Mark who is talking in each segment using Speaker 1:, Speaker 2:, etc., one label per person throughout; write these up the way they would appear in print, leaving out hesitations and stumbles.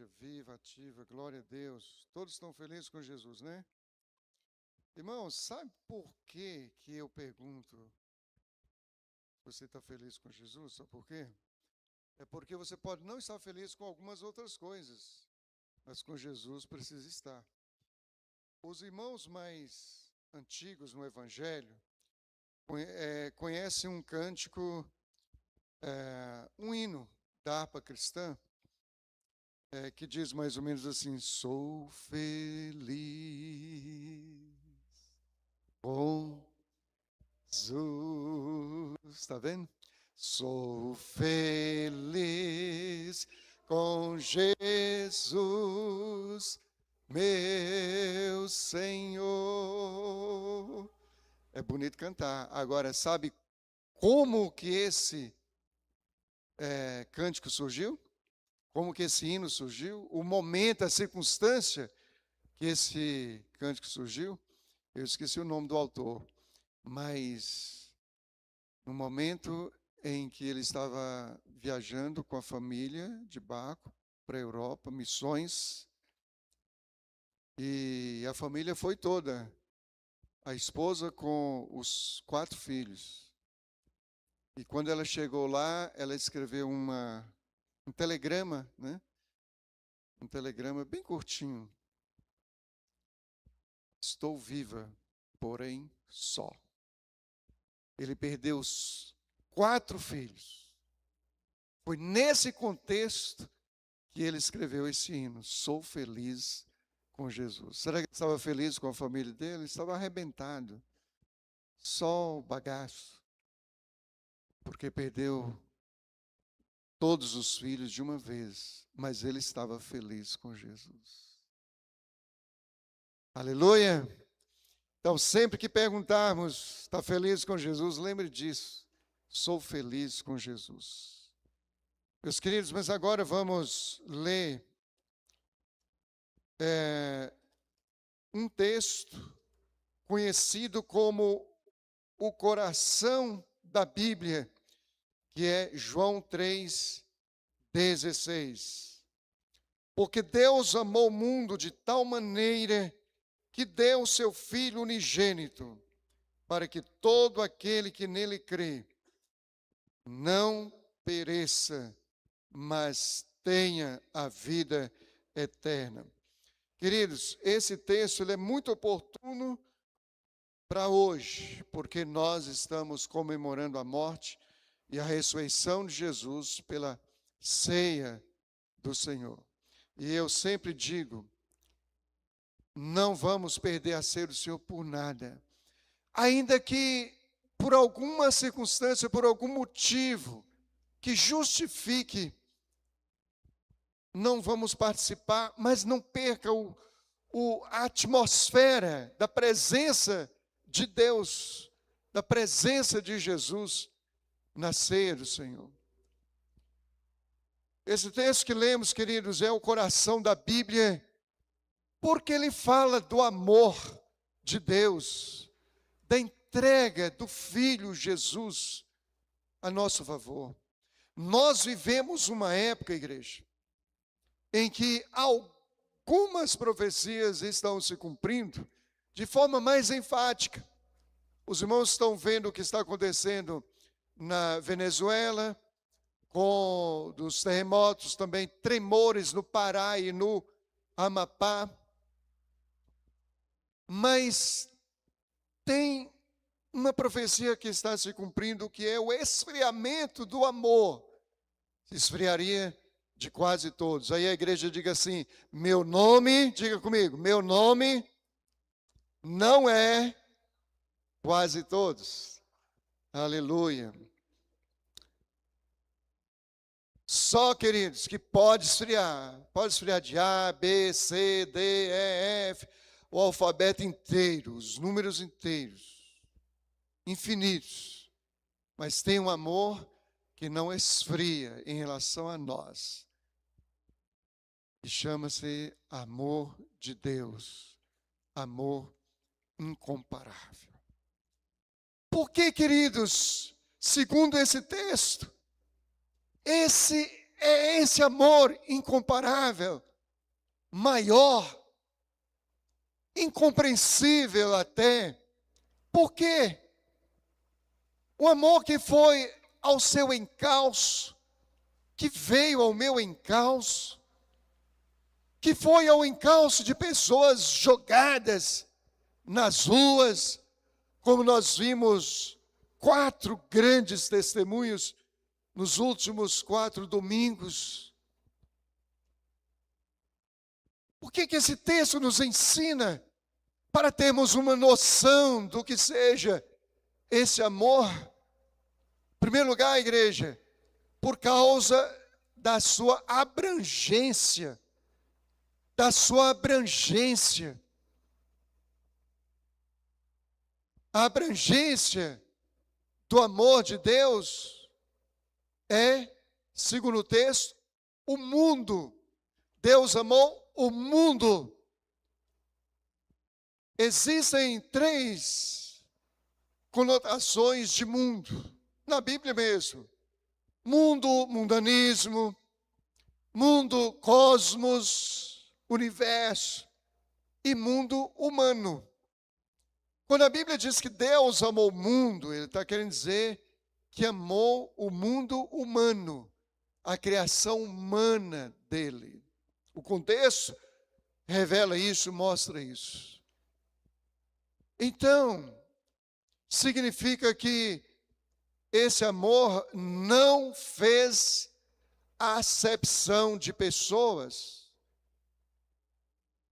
Speaker 1: igreja viva, ativa, glória a Deus. Todos estão felizes com Jesus, né? Irmãos, sabe por que eu pergunto se você está feliz com Jesus? Sabe por quê? É porque você pode não estar feliz com algumas outras coisas, mas com Jesus precisa estar. Os irmãos mais antigos no Evangelho conhecem um cântico, um hino da harpa cristã, que diz mais ou menos assim: sou feliz com Jesus. Está vendo? Sou feliz com Jesus, meu Senhor. É bonito cantar. Agora, sabe como que esse cântico surgiu? Como que esse hino surgiu? O momento, a circunstância que esse cântico surgiu? Eu esqueci o nome do autor. Mas no momento em que ele estava viajando com a família de barco para a Europa, missões, e a família foi toda, a esposa com os 4 filhos. E quando ela chegou lá, ela escreveu um telegrama, né? Um telegrama bem curtinho. Estou viva, porém só. Ele perdeu os 4 filhos. Foi nesse contexto que ele escreveu esse hino. Sou feliz com Jesus. Será que ele estava feliz com a família dele? Ele estava arrebentado. Só o bagaço. Porque perdeu todos os filhos de uma vez. Mas ele estava feliz com Jesus. Aleluia! Então, sempre que perguntarmos, está feliz com Jesus? Lembre disso. Sou feliz com Jesus. Meus queridos, mas agora vamos ler um texto conhecido como o coração da Bíblia, que é João 3,16. Porque Deus amou o mundo de tal maneira que deu o seu Filho unigênito, para que todo aquele que nele crê não pereça, mas tenha a vida eterna. Queridos, esse texto ele é muito oportuno para hoje, porque nós estamos comemorando a morte e a ressurreição de Jesus pela ceia do Senhor. E eu sempre digo, não vamos perder a ceia do Senhor por nada. Ainda que por alguma circunstância, por algum motivo que justifique, não vamos participar, mas não perca a atmosfera da presença de Deus, da presença de Jesus na ceia do Senhor. Esse texto que lemos, queridos, é o coração da Bíblia, porque ele fala do amor de Deus, da entrega do Filho Jesus a nosso favor. Nós vivemos uma época, igreja, em que algumas profecias estão se cumprindo de forma mais enfática. Os irmãos estão vendo o que está acontecendo na Venezuela, com dos terremotos, também tremores no Pará e no Amapá. Mas tem uma profecia que está se cumprindo, que é o esfriamento do amor. Se esfriaria de quase todos. Aí a igreja diga assim: meu nome, diga comigo, meu nome não é quase todos. Aleluia. Só, queridos, que pode esfriar de A, B, C, D, E, F, o alfabeto inteiro, os números inteiros, infinitos, mas tem um amor que não esfria em relação a nós, e chama-se amor de Deus, amor incomparável. Por que, queridos, segundo esse texto, esse amor incomparável maior, incompreensível até. Por quê? O amor que foi ao seu encalço, que veio ao meu encalço, que foi ao encalço de pessoas jogadas nas ruas, como nós vimos 4 grandes testemunhos nos últimos 4 domingos. O que esse texto nos ensina para termos uma noção do que seja esse amor? Em primeiro lugar, igreja, por causa da sua abrangência. Da sua abrangência. A abrangência do amor de Deus é, segundo o texto, o mundo. Deus amou o mundo. Existem 3 conotações de mundo, na Bíblia mesmo. Mundo, mundanismo, mundo, cosmos, universo e mundo humano. Quando a Bíblia diz que Deus amou o mundo, Ele está querendo dizer que amou o mundo humano, a criação humana dele. O contexto revela isso, mostra isso. Então, significa que esse amor não fez acepção de pessoas.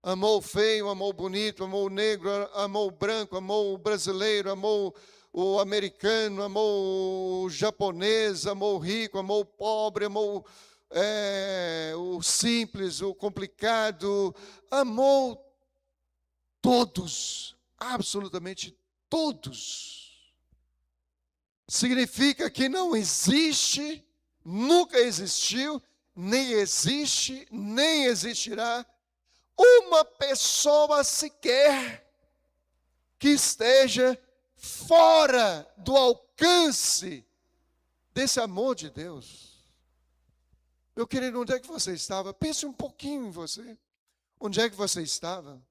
Speaker 1: Amou o feio, amou o bonito, amou o negro, amou o branco, amou o brasileiro, amou o americano, amou o japonês, amou o rico, amou o pobre, amou o simples, o complicado, amou todos, absolutamente todos. Significa que não existe, nunca existiu, nem existe, nem existirá uma pessoa sequer que esteja fora do alcance desse amor de Deus. Meu querido, onde é que você estava? Pense um pouquinho em você. Onde é que você estava?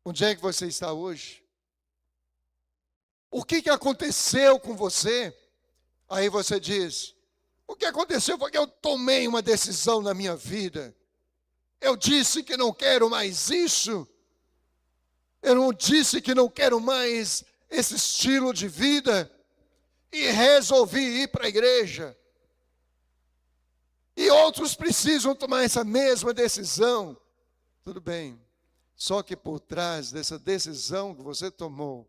Speaker 1: Onde é que você está hoje? O que aconteceu com você? Aí você diz, o que aconteceu foi que eu tomei uma decisão na minha vida. Eu disse que não quero mais isso. Eu não disse que não quero mais esse estilo de vida. E resolvi ir para a igreja. E outros precisam tomar essa mesma decisão. Tudo bem. Só que por trás dessa decisão que você tomou,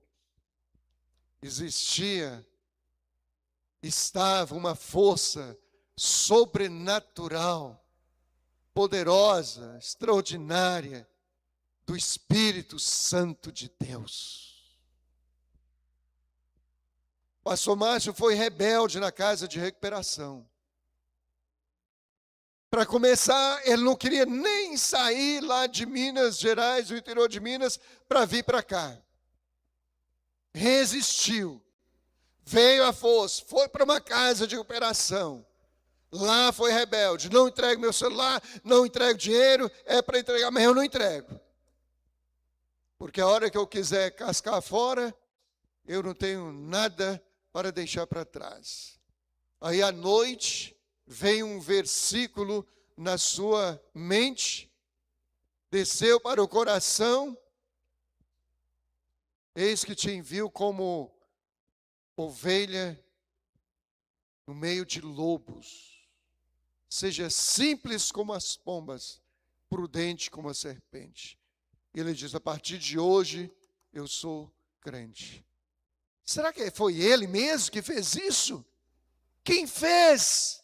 Speaker 1: estava uma força sobrenatural, poderosa, extraordinária, do Espírito Santo de Deus. O pastor Márcio foi rebelde na casa de recuperação. Para começar, ele não queria nem sair lá de Minas Gerais, do interior de Minas, para vir para cá. Resistiu. Veio à força, foi para uma casa de recuperação. Lá foi rebelde. Não entrego meu celular, não entrego dinheiro, é para entregar, mas eu não entrego. Porque a hora que eu quiser cascar fora, eu não tenho nada para deixar para trás. Aí à noite, vem um versículo na sua mente, desceu para o coração, eis que te envio como ovelha no meio de lobos. Seja simples como as pombas, prudente como a serpente. Ele diz, a partir de hoje, eu sou crente. Será que foi ele mesmo que fez isso? Quem fez?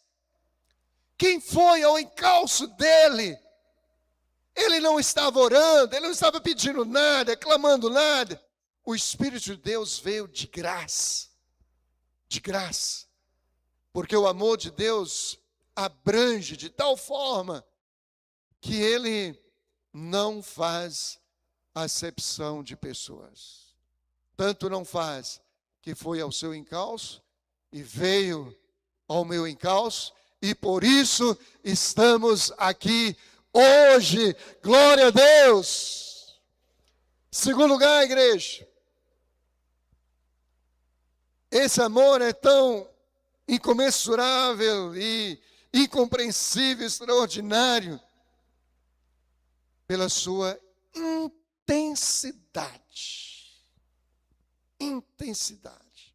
Speaker 1: Quem foi ao encalço dele? Ele não estava orando, ele não estava pedindo nada, clamando nada. O Espírito de Deus veio de graça. De graça. Porque o amor de Deus abrange de tal forma que ele não faz acepção de pessoas. Tanto não faz que foi ao seu encalço e veio ao meu encalço, e por isso estamos aqui hoje. Glória a Deus. Segundo lugar, igreja, esse amor é tão incomensurável e incompreensível, extraordinário, pela sua intensidade. Intensidade.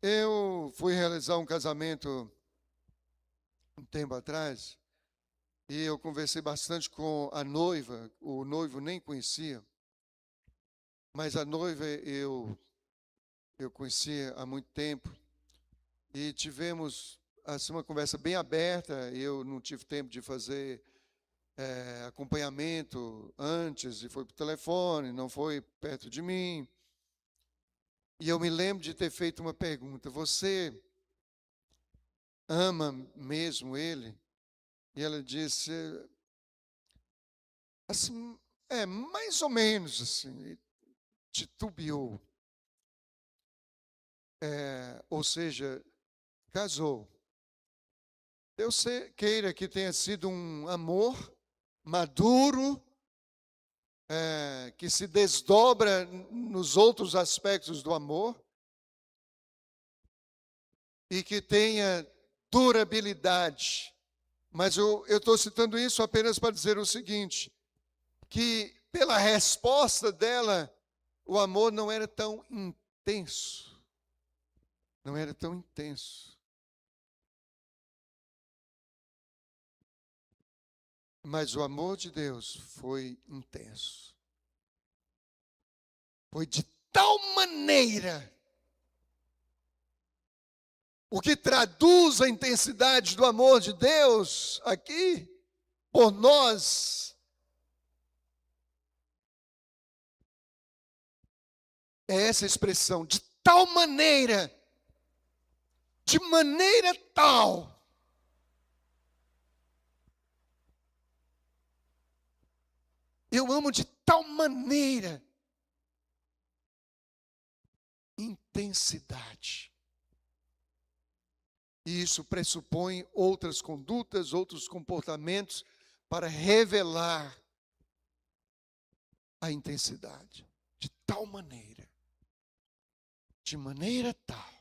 Speaker 1: Eu fui realizar um casamento um tempo atrás e eu conversei bastante com a noiva. O noivo nem conhecia, mas a noiva eu conhecia há muito tempo e tivemos assim, uma conversa bem aberta. Eu não tive tempo de fazer acompanhamento antes e foi por telefone, não foi perto de mim. E eu me lembro de ter feito uma pergunta: você ama mesmo ele? E ela disse, assim, mais ou menos assim, titubeou. Ou seja, casou. Deus queira que tenha sido um amor maduro, que se desdobra nos outros aspectos do amor e que tenha durabilidade. Mas eu estou citando isso apenas para dizer o seguinte, que pela resposta dela, o amor não era tão intenso. Não era tão intenso. Mas o amor de Deus foi intenso. Foi de tal maneira. O que traduz a intensidade do amor de Deus aqui, por nós, é essa expressão, de tal maneira, de maneira tal. Eu amo de tal maneira. Intensidade. E isso pressupõe outras condutas, outros comportamentos para revelar a intensidade. De tal maneira. De maneira tal.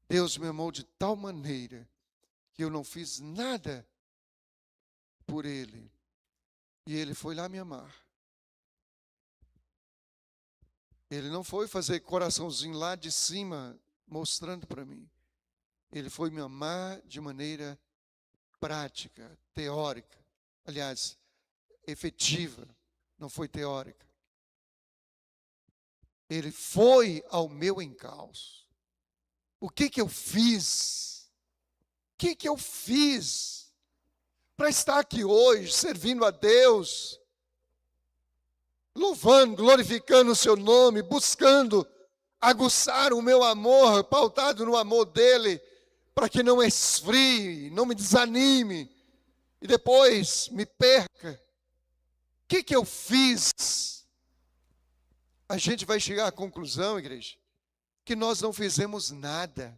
Speaker 1: Deus me amou de tal maneira que eu não fiz nada por Ele. E Ele foi lá me amar. Ele não foi fazer coraçãozinho lá de cima, mostrando para mim. Ele foi me amar de maneira prática, teórica. Aliás, efetiva, não foi teórica. Ele foi ao meu encalço. O que eu fiz? O que eu fiz para estar aqui hoje, servindo a Deus, louvando, glorificando o seu nome, buscando aguçar o meu amor, pautado no amor dele, para que não esfrie, não me desanime, e depois me perca. O que eu fiz? A gente vai chegar à conclusão, igreja, que nós não fizemos nada.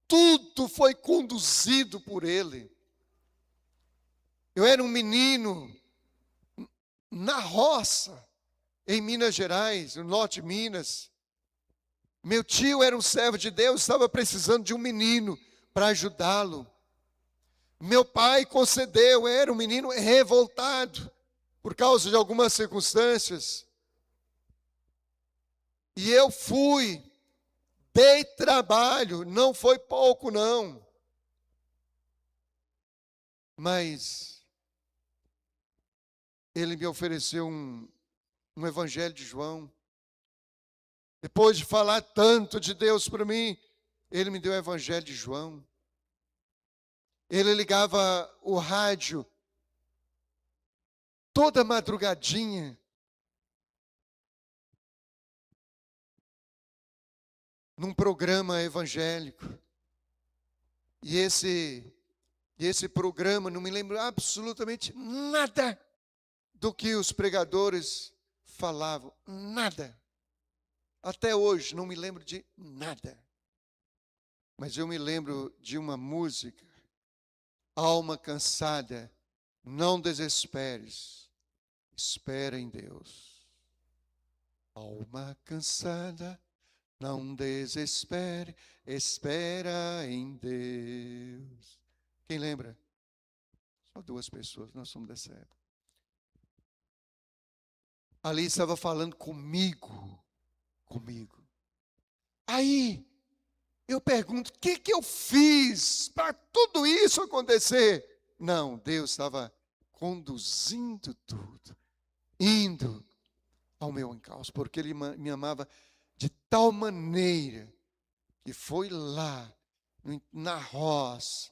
Speaker 1: Tudo foi conduzido por ele. Eu era um menino na roça, em Minas Gerais, no norte de Minas. Meu tio era um servo de Deus, estava precisando de um menino para ajudá-lo. Meu pai concedeu, era um menino revoltado por causa de algumas circunstâncias. E eu fui, dei trabalho, não foi pouco não. Mas ele me ofereceu um evangelho de João. Depois de falar tanto de Deus para mim, ele me deu o evangelho de João. Ele ligava o rádio toda madrugadinha. Num programa evangélico. E esse programa, não me lembro absolutamente nada do que os pregadores falavam. Nada. Até hoje não me lembro de nada. Mas eu me lembro de uma música, Alma cansada, não desesperes, espera em Deus. Alma cansada, não desespere, espera em Deus. Quem lembra? Só 2 pessoas, nós somos dessa época. Ali estava falando comigo. Aí, eu pergunto, o que eu fiz para tudo isso acontecer? Não, Deus estava conduzindo tudo, indo ao meu encalço, porque Ele me amava de tal maneira que foi lá, na roça,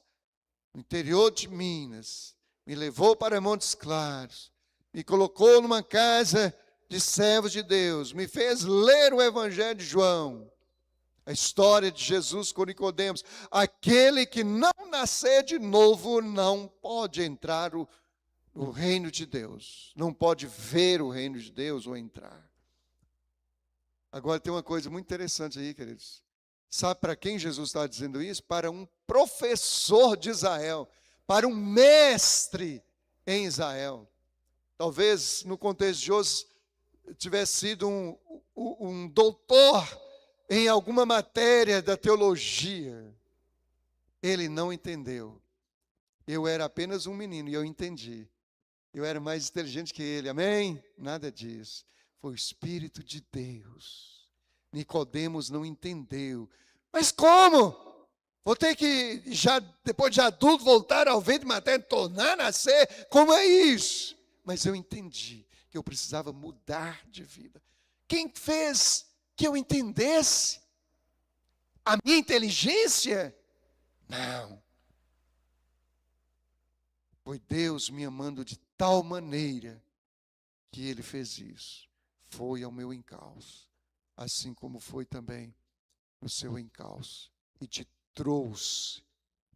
Speaker 1: no interior de Minas, me levou para Montes Claros, me colocou numa casa de servos de Deus, me fez ler o Evangelho de João, a história de Jesus com Nicodemos. Aquele que não nascer de novo não pode entrar no reino de Deus, não pode ver o reino de Deus ou entrar. Agora tem uma coisa muito interessante aí, queridos. Sabe para quem Jesus está dizendo isso? Para um professor de Israel, para um mestre em Israel. Talvez no contexto de hoje tivesse sido um doutor em alguma matéria da teologia. Ele não entendeu. Eu era apenas um menino e eu entendi. Eu era mais inteligente que ele, amém? Nada disso. Foi o Espírito de Deus. Nicodemos não entendeu. Mas como? Vou ter que, depois de adulto, voltar ao ventre materno, tornar a nascer? Como é isso? Mas eu entendi que eu precisava mudar de vida. Quem fez que eu entendesse? A minha inteligência? Não. Foi Deus me amando de tal maneira que Ele fez isso. Foi ao meu encalço, assim como foi também no seu encalço. E te trouxe,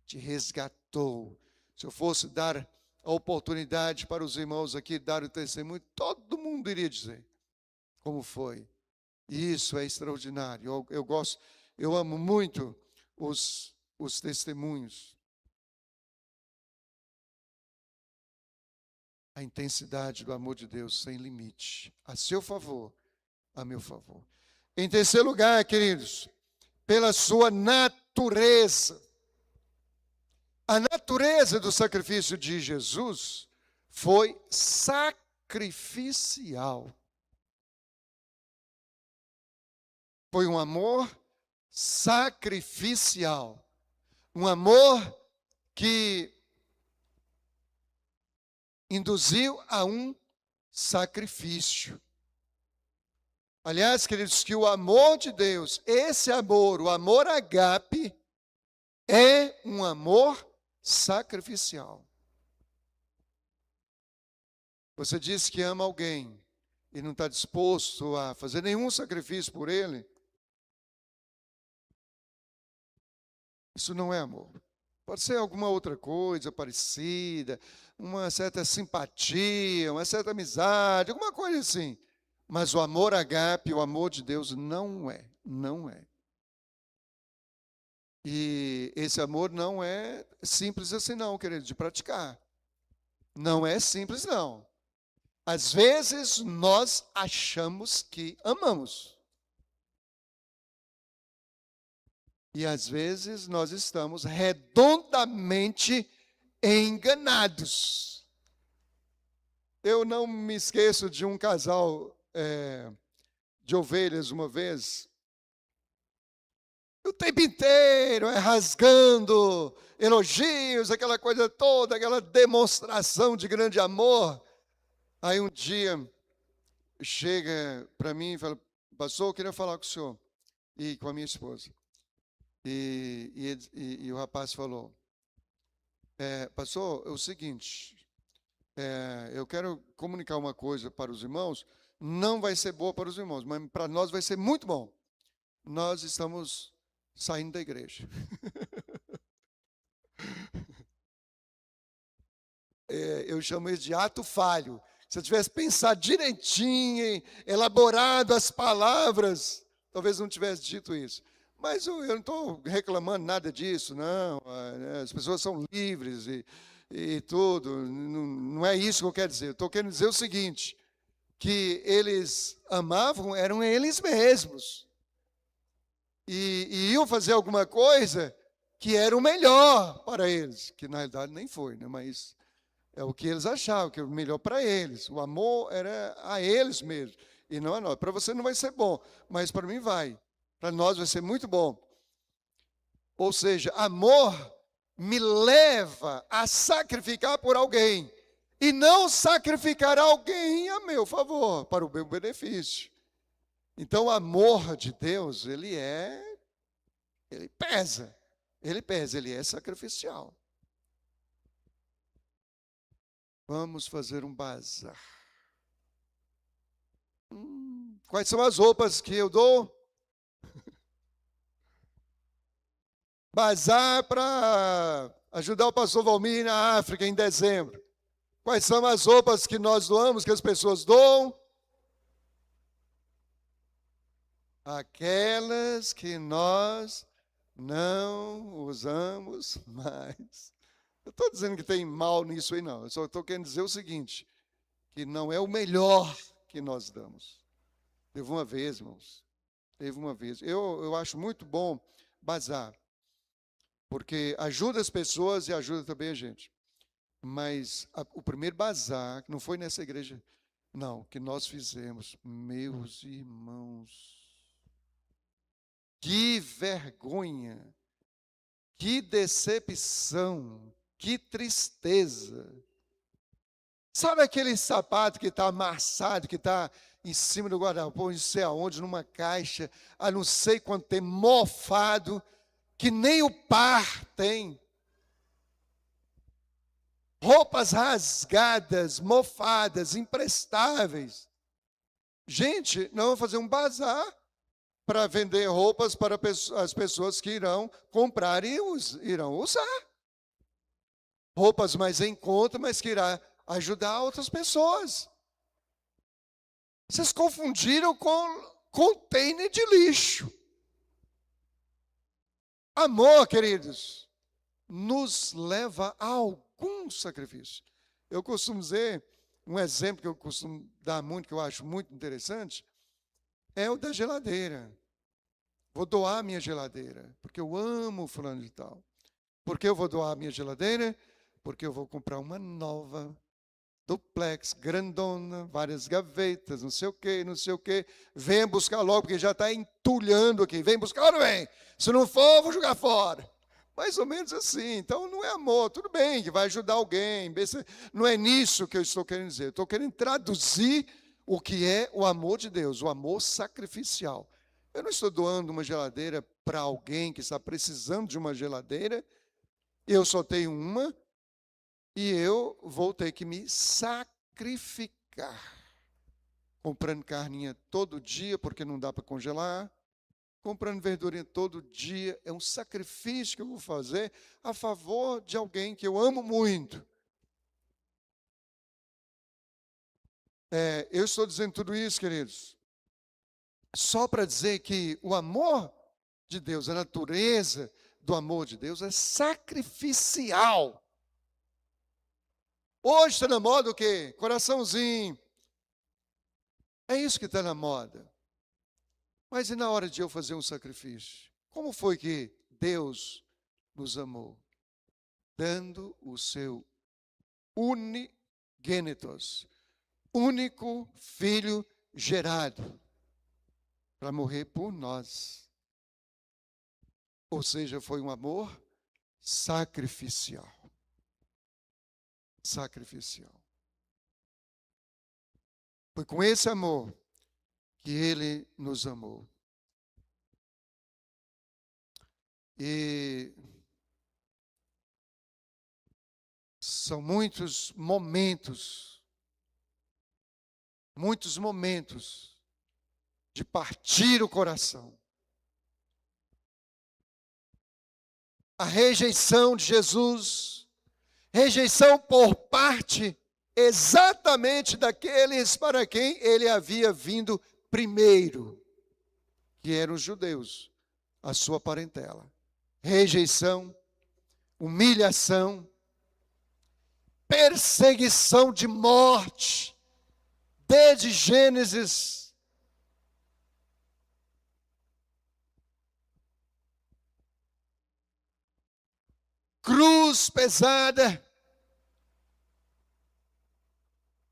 Speaker 1: te resgatou. Se eu fosse dar a oportunidade para os irmãos aqui dar o testemunho, todo mundo iria dizer como foi. E isso é extraordinário. Eu amo muito os testemunhos. A intensidade do amor de Deus sem limite, a seu favor, a meu favor. Em terceiro lugar, queridos, pela sua natureza. A natureza do sacrifício de Jesus foi sacrificial. Foi um amor sacrificial. Um amor que induziu a um sacrifício. Aliás, queridos, que o amor de Deus, esse amor, o amor ágape, é um amor sacrificial. Você diz que ama alguém e não está disposto a fazer nenhum sacrifício por ele, isso não é amor. Pode ser alguma outra coisa parecida, uma certa simpatia, uma certa amizade, alguma coisa assim. Mas o amor ágape, o amor de Deus não é. E esse amor não é simples assim não, querido, de praticar. Não é simples não. Às vezes nós achamos que amamos. E às vezes nós estamos redondamente enganados. Eu não me esqueço de um casal de ovelhas uma vez. O tempo inteiro rasgando elogios, aquela coisa toda, aquela demonstração de grande amor. Aí um dia chega para mim e fala: pastor, eu queria falar com o senhor e com a minha esposa. E o rapaz falou: pastor, é o seguinte, eu quero comunicar uma coisa para os irmãos, não vai ser boa para os irmãos, mas para nós vai ser muito bom. Nós estamos saindo da igreja. Eu chamo isso de ato falho. Se eu tivesse pensado direitinho, elaborado as palavras, talvez não tivesse dito isso. Mas eu não estou reclamando nada disso, não. As pessoas são livres e tudo. Não é isso que eu quero dizer. Eu estou querendo dizer o seguinte, que eles amavam, eram eles mesmos. E iam fazer alguma coisa que era o melhor para eles, que na realidade nem foi, né? Mas é o que eles achavam, que era o melhor para eles. O amor era a eles mesmos, e não a nós. Para você não vai ser bom, mas para mim vai. Para nós vai ser muito bom. Ou seja, amor me leva a sacrificar por alguém, e não sacrificar alguém a meu favor, para o meu benefício. Então, o amor de Deus, ele pesa, ele é sacrificial. Vamos fazer um bazar. Quais são as roupas que eu dou? Bazar para ajudar o pastor Valmir na África em dezembro. Quais são as roupas que nós doamos, que as pessoas doam? Aquelas que nós não usamos mais. Eu estou dizendo que tem mal nisso aí, não. Eu só estou querendo dizer o seguinte, que não é o melhor que nós damos. Teve uma vez, irmãos. Teve uma vez. Eu acho muito bom bazar, porque ajuda as pessoas e ajuda também a gente. Mas o primeiro bazar, que não foi nessa igreja, não, que nós fizemos, meus irmãos, que vergonha, que decepção, que tristeza. Sabe aquele sapato que está amassado, que está em cima do guarda-roupa, não sei aonde, numa caixa, há não sei quanto tempo, mofado, que nem o par tem. Roupas rasgadas, mofadas, imprestáveis. Gente, nós vamos fazer um bazar para vender roupas para as pessoas que irão comprar e irão usar. Roupas mais em conta, mas que irá ajudar outras pessoas. Vocês confundiram com container de lixo. Amor, queridos, nos leva a algum sacrifício. Eu costumo dizer, um exemplo que eu costumo dar muito, que eu acho muito interessante, é o da geladeira. Vou doar a minha geladeira, porque eu amo fulano de tal. Por que eu vou doar a minha geladeira? Porque eu vou comprar uma nova, duplex, grandona, várias gavetas, não sei o quê, não sei o quê. Vem buscar logo, porque já está entulhando aqui. Vem buscar ou não vem? Se não for, eu vou jogar fora. Mais ou menos assim. Então, não é amor. Tudo bem que vai ajudar alguém. Não é nisso que eu estou querendo dizer. Eu estou querendo traduzir o que é o amor de Deus, o amor sacrificial. Eu não estou doando uma geladeira para alguém que está precisando de uma geladeira. Eu só tenho uma e eu vou ter que me sacrificar. Comprando carninha todo dia, porque não dá para congelar. Comprando verdurinha todo dia. É um sacrifício que eu vou fazer a favor de alguém que eu amo muito. Eu estou dizendo tudo isso, queridos, só para dizer que o amor de Deus, a natureza do amor de Deus é sacrificial. Hoje está na moda o quê? Coraçãozinho. É isso que está na moda. Mas e na hora de eu fazer um sacrifício? Como foi que Deus nos amou? Dando o seu unigênitos, único filho gerado, para morrer por nós. Ou seja, foi um amor sacrificial. Sacrificial. Foi com esse amor que Ele nos amou. E são muitos momentos de partir o coração. A rejeição de Jesus, rejeição por parte exatamente daqueles para quem ele havia vindo primeiro, que eram os judeus. a sua parentela. Rejeição, humilhação, perseguição de morte, desde Gênesis. Cruz pesada,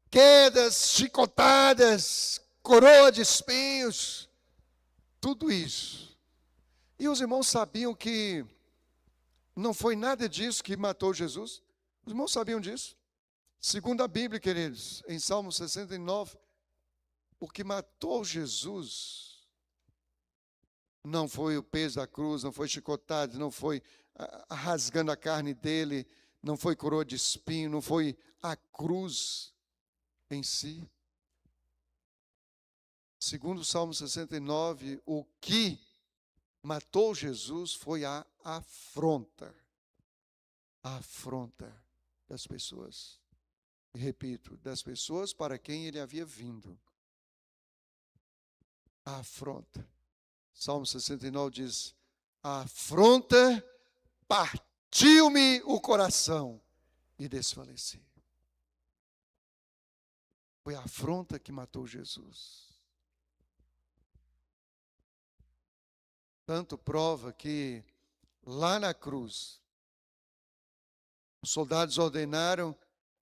Speaker 1: quedas, chicotadas, coroa de espinhos, tudo isso. E os irmãos sabiam que não foi nada disso que matou Jesus? Os irmãos sabiam disso? Segundo a Bíblia, queridos, em Salmo 69, o que matou Jesus não foi o peso da cruz, não foi chicotado, não foi rasgando a carne dele, não foi coroa de espinho, não foi a cruz em si. Segundo o Salmo 69, o que matou Jesus foi a afronta das pessoas. E repito, das pessoas para quem ele havia vindo. A afronta. Salmo 69 diz: a afronta partiu-me o coração e desfaleci. Foi a afronta que matou Jesus. Tanto prova que lá na cruz, os soldados ordenaram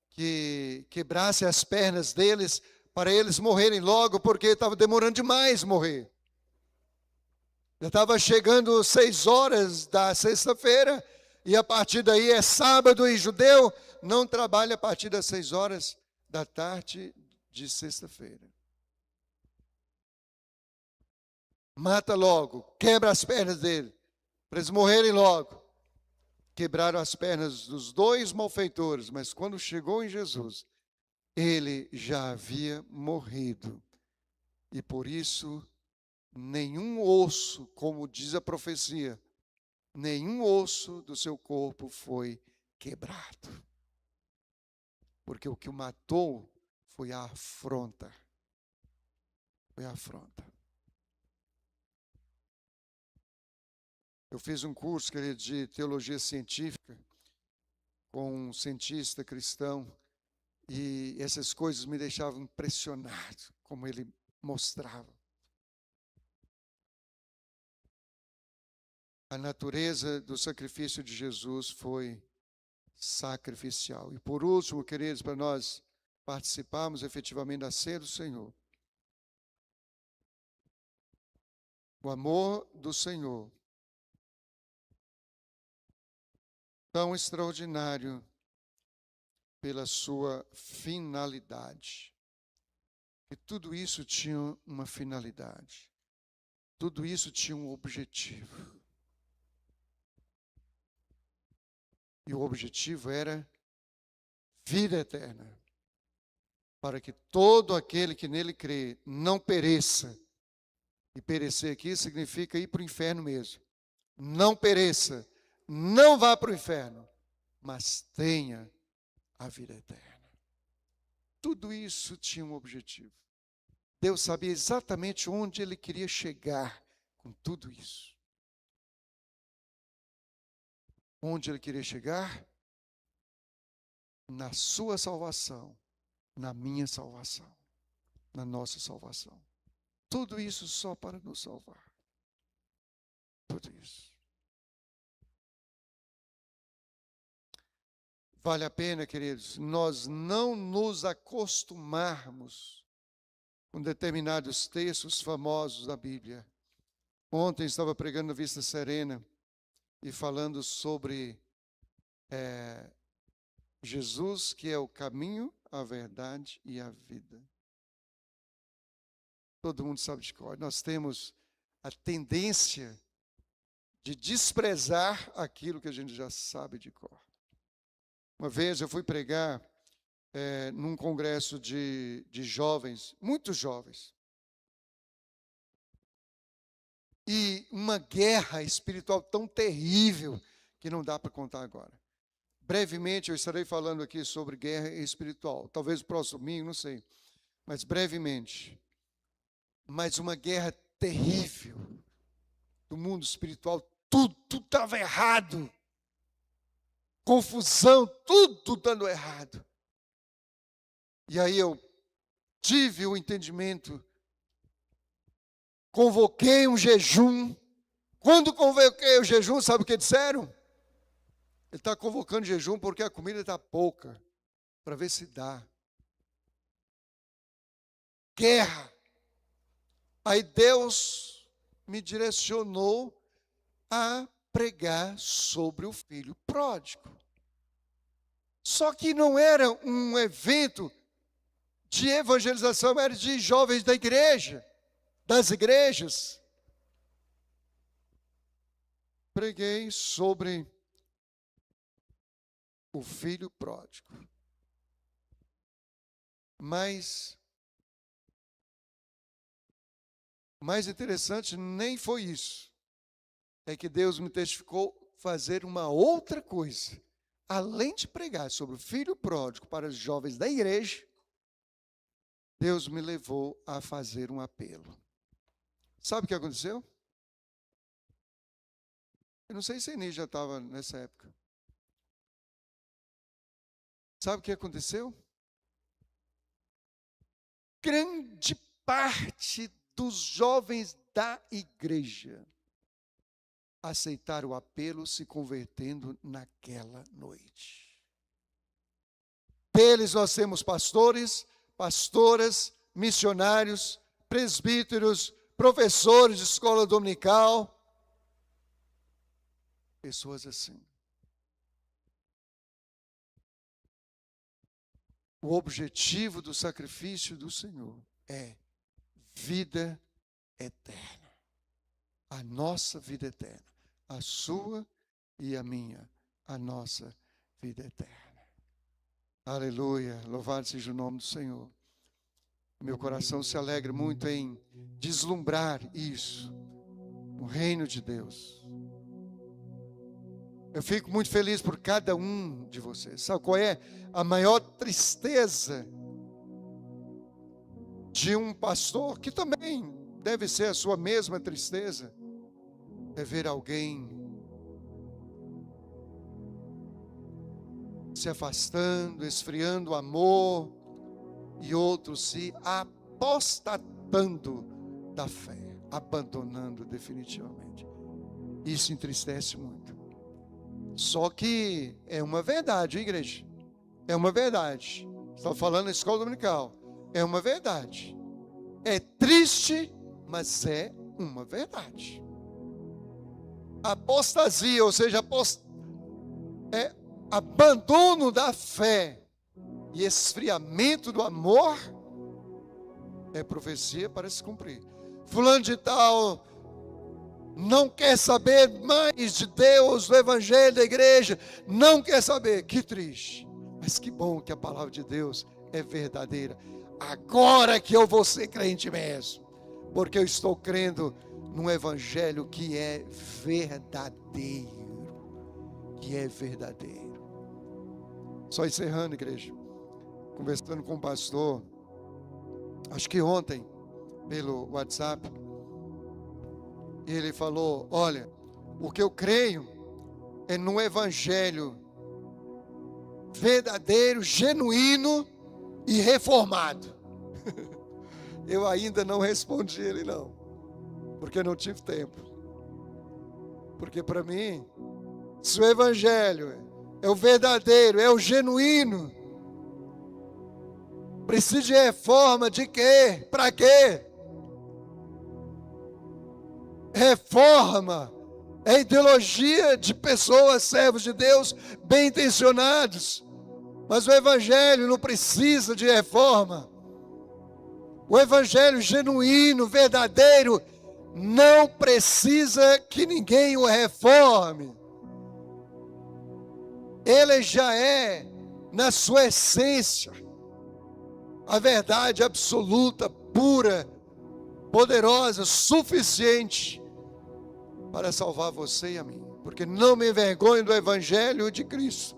Speaker 1: que quebrasse as pernas deles para eles morrerem logo, porque estava demorando demais morrer. Já estava chegando 6 horas da sexta-feira, e a partir daí é sábado, e judeu não trabalha a partir das 6 horas da tarde de sexta-feira. Mata logo, quebra as pernas dele, para eles morrerem logo. Quebraram as pernas dos 2 malfeitores, mas quando chegou em Jesus, ele já havia morrido. E por isso, nenhum osso, como diz a profecia, nenhum osso do seu corpo foi quebrado. Porque o que o matou foi a afronta. Foi a afronta. Eu fiz um curso, querido, de teologia científica com um cientista cristão, e essas coisas me deixavam impressionado, como ele mostrava. A natureza do sacrifício de Jesus foi sacrificial. E por último, queridos, para nós participarmos efetivamente da ceia do Senhor, o amor do Senhor, tão extraordinário pela sua finalidade. E tudo isso tinha uma finalidade. Tudo isso tinha um objetivo. E o objetivo era vida eterna. Para que todo aquele que nele crê não pereça. E perecer aqui significa ir para o inferno mesmo. Não pereça. Não vá para o inferno, mas tenha a vida eterna. Tudo isso tinha um objetivo. Deus sabia exatamente onde ele queria chegar com tudo isso. Onde ele queria chegar? Na sua salvação, na minha salvação, na nossa salvação. Tudo isso só para nos salvar. Tudo isso. Vale a pena, queridos, nós não nos acostumarmos com determinados textos famosos da Bíblia. Ontem estava pregando na Vista Serena e falando sobre Jesus, que é o caminho, a verdade e a vida. Todo mundo sabe de cor. Nós temos a tendência de desprezar aquilo que a gente já sabe de cor. Uma vez eu fui pregar num congresso de jovens, muitos jovens. E uma guerra espiritual tão terrível que não dá para contar agora. Brevemente eu estarei falando aqui sobre guerra espiritual. Talvez o próximo domingo, não sei. Mas brevemente. Mas uma guerra terrível. do mundo espiritual, tudo estava errado. Confusão, tudo dando errado. E aí eu tive o entendimento, convoquei um jejum. Quando convoquei o jejum, sabe o que disseram? Ele está convocando jejum porque a comida está pouca, para ver se dá. Guerra. Aí Deus me direcionou a pregar sobre o filho pródigo. Só que não era um evento de evangelização, era de jovens da igreja, das igrejas. Preguei sobre o filho pródigo. Mas o mais interessante nem foi isso. É que Deus me testificou fazer uma outra coisa. Além de pregar sobre o filho pródigo para os jovens da igreja, Deus me levou a fazer um apelo. Sabe o que aconteceu? Eu não sei se a Eni já estava nessa época. Sabe o que aconteceu? Grande parte dos jovens da igreja aceitaram o apelo, se convertendo naquela noite. Deles nós temos pastores, pastoras, missionários, presbíteros, professores de escola dominical, pessoas assim. O objetivo do sacrifício do Senhor é vida eterna. A nossa vida eterna. A sua e a minha. A nossa vida eterna. Aleluia. Louvado seja o nome do Senhor. Meu coração se alegra muito em deslumbrar isso. O reino de Deus. Eu fico muito feliz por cada um de vocês. Sabe qual é a maior tristeza de um pastor, que também deve ser a sua mesma tristeza, é ver alguém se afastando, esfriando o amor, e outros se apostatando da fé, abandonando definitivamente. Isso entristece muito. Só que é uma verdade, igreja. É uma verdade. Estou falando na escola dominical. É uma verdade. É triste, mas é uma verdade. Apostasia, ou seja, abandono da fé e esfriamento do amor, é profecia para se cumprir. Fulano de tal não quer saber mais de Deus, do evangelho, da igreja, não quer saber. Que triste. Mas que bom que a palavra de Deus é verdadeira. Agora que eu vou ser crente mesmo, porque eu estou crendo num evangelho que é verdadeiro. Que é verdadeiro. Só encerrando, igreja, conversando com o pastor, acho que ontem, pelo WhatsApp, ele falou: olha, o que eu creio é no evangelho verdadeiro, genuíno e reformado. Eu ainda não respondi ele não, porque não tive tempo. Porque para mim, se o evangelho é o verdadeiro, é o genuíno, precisa de reforma de quê? Para quê? Reforma é ideologia de pessoas, servos de Deus, bem intencionados. Mas o evangelho não precisa de reforma. O evangelho genuíno, verdadeiro, não precisa que ninguém o reforme. Ele já é, na sua essência, a verdade absoluta, pura, poderosa, suficiente para salvar você e a mim. Porque não me envergonho do evangelho de Cristo,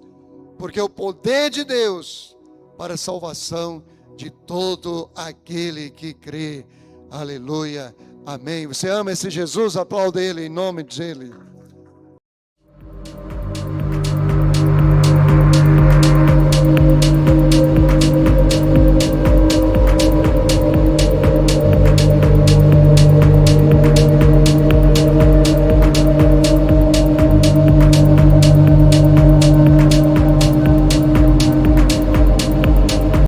Speaker 1: porque é o poder de Deus para a salvação de todo aquele que crê. Aleluia, Amém. Você ama esse Jesus? Aplauda Ele em nome dele.